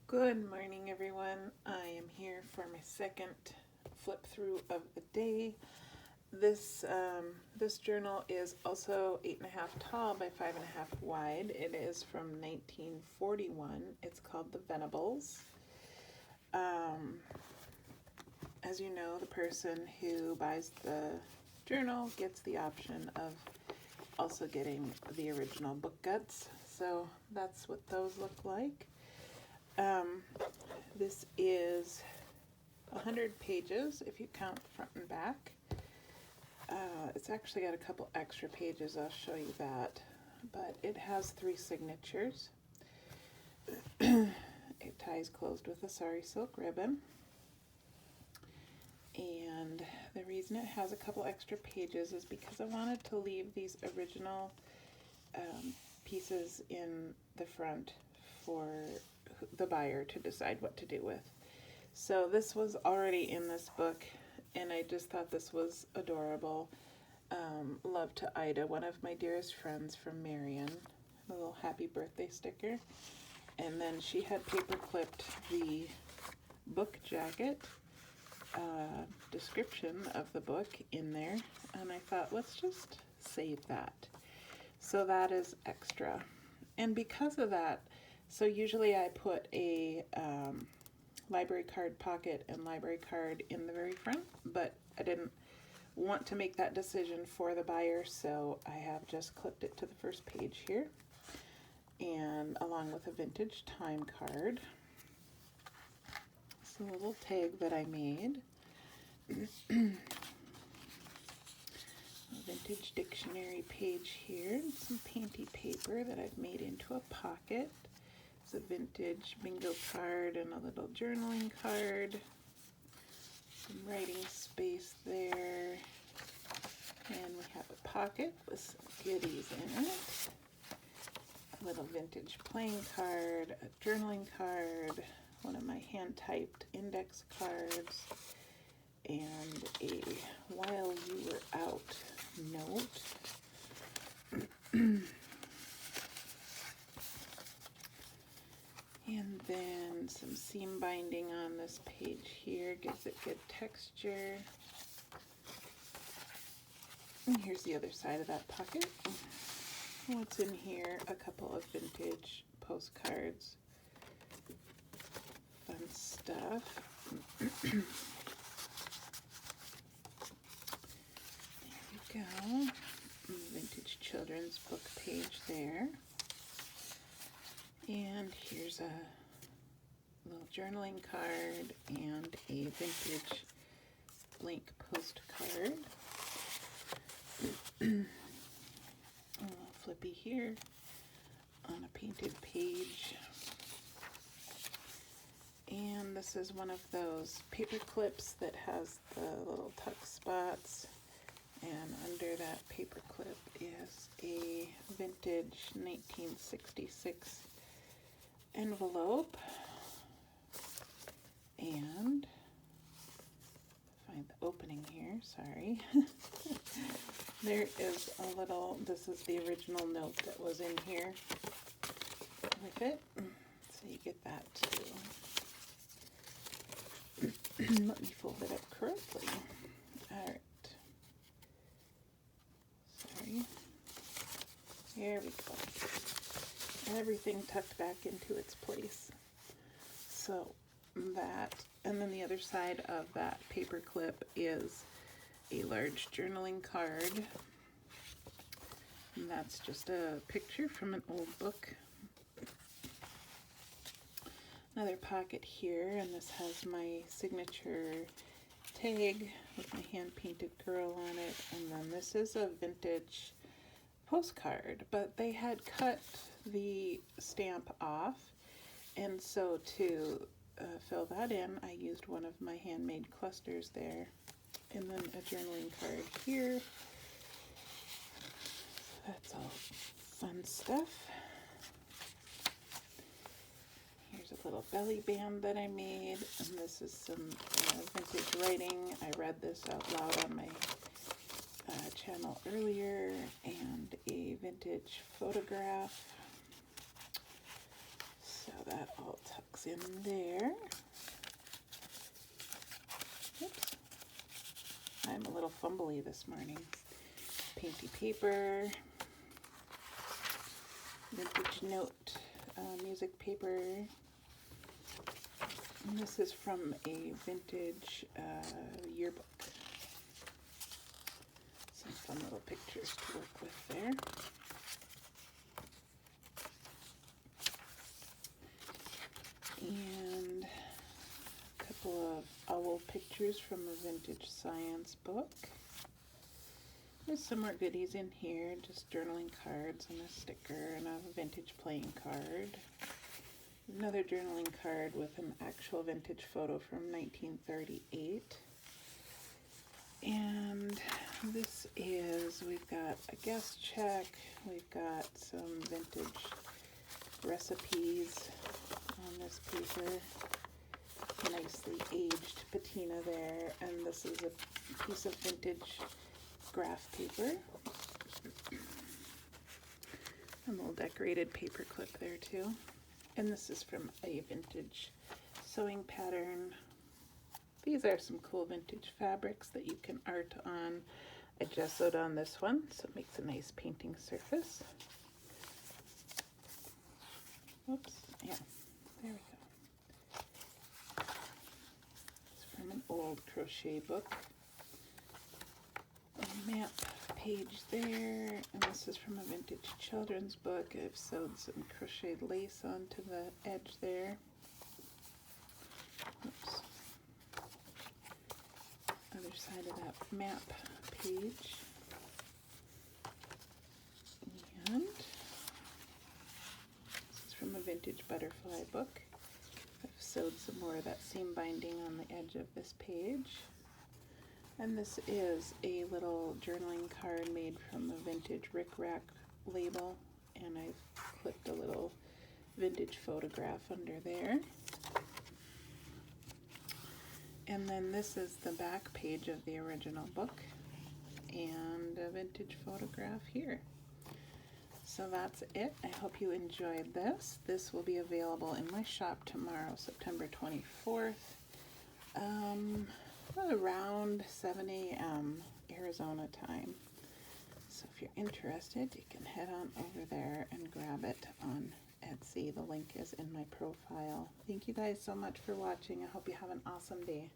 Good morning, everyone. I am here for my second flip through of the day. This journal is also 8.5 tall by 5.5 wide. It is from 1941. It's called The Venables. As you know, the person who buys the journal gets the option of also getting the original book guts. So that's what those look like. This is 100 pages if you count front and back. It's actually got a couple extra pages, I'll show you that, but it has 3 signatures. It ties closed with a sari silk ribbon, and the reason it has a couple extra pages is because I wanted to leave these original pieces in the front for the buyer to decide what to do with. So this was already in this book, and I just thought this was adorable. Love to Ida, one of my dearest friends from Marion, a little happy birthday sticker. And then she had paper clipped the book jacket description of the book in there, and I thought, let's just save that. So that is extra. And because of that, so usually I put a library card pocket and library card in the very front, but I didn't want to make that decision for the buyer, so I have just clipped it to the first page here, and along with a vintage time card. It's a little tag that I made. A vintage dictionary page here, and some painty paper that I've made into a pocket. It's a vintage bingo card and a little journaling card. Some writing space there. And we have a pocket with some goodies in it. A little vintage playing card, a journaling card, one of my hand-typed index cards, and a while you were out note. And then some seam binding on this page here, gives it good texture. And here's the other side of that pocket. What's in here? A couple of vintage postcards. Fun stuff. There we go. Vintage children's book page there. And here's a little journaling card and a vintage blank postcard. A little flippy here on a painted page. And this is one of those paper clips that has the little tuck spots. And under that paper clip is a vintage 1966 envelope, and find the opening here, sorry. There is a little, this is the original note that was in here with it, so you get that too. Let me fold it up correctly. Alright, sorry, there we go. Everything tucked back into its place. So that, and then the other side of that paper clip is a large journaling card. And that's just a picture from an old book. Another pocket here, and this has my signature tag with my hand-painted girl on it. And then this is a vintage postcard, but they had cut the stamp off, and so to fill that in, I used one of my handmade clusters there, and then a journaling card here. That's all fun stuff. Here's a little belly band that I made, and this is some vintage writing. I read this out loud on my channel earlier, and a vintage photograph. So that all tucks in there. Oops. I'm a little fumbly this morning. Painty paper, vintage note, music paper. And this is from a vintage yearbook. Some fun little pictures to work with there. And a couple of owl pictures from a vintage science book. There's some more goodies in here, just journaling cards and a sticker and a vintage playing card. Another journaling card with an actual vintage photo from 1938. And this is, we've got a guest check, we've got some vintage recipes on this paper, nicely aged patina there, and this is a piece of vintage graph paper. A little decorated paper clip there too. And this is from a vintage sewing pattern. These are some cool vintage fabrics that you can art on. I gessoed on this one, so it makes a nice painting surface. Whoops, yeah, there we go. It's from an old crochet book. A map page there, and this is from a vintage children's book. I've sewed some crocheted lace onto the edge there. Oops. Other side of that map page. And this is from a vintage butterfly book. I've sewed some more of that seam binding on the edge of this page. And this is a little journaling card made from a vintage rickrack label, and I've clipped a little vintage photograph under there. And then this is the back page of the original book and a vintage photograph here. So that's it. I hope you enjoyed this. This will be available in my shop tomorrow, September 24th. Around 7 a.m. Arizona time. So if you're interested, you can head on over there and grab it on Etsy. The link is in my profile. Thank you guys so much for watching. I hope you have an awesome day.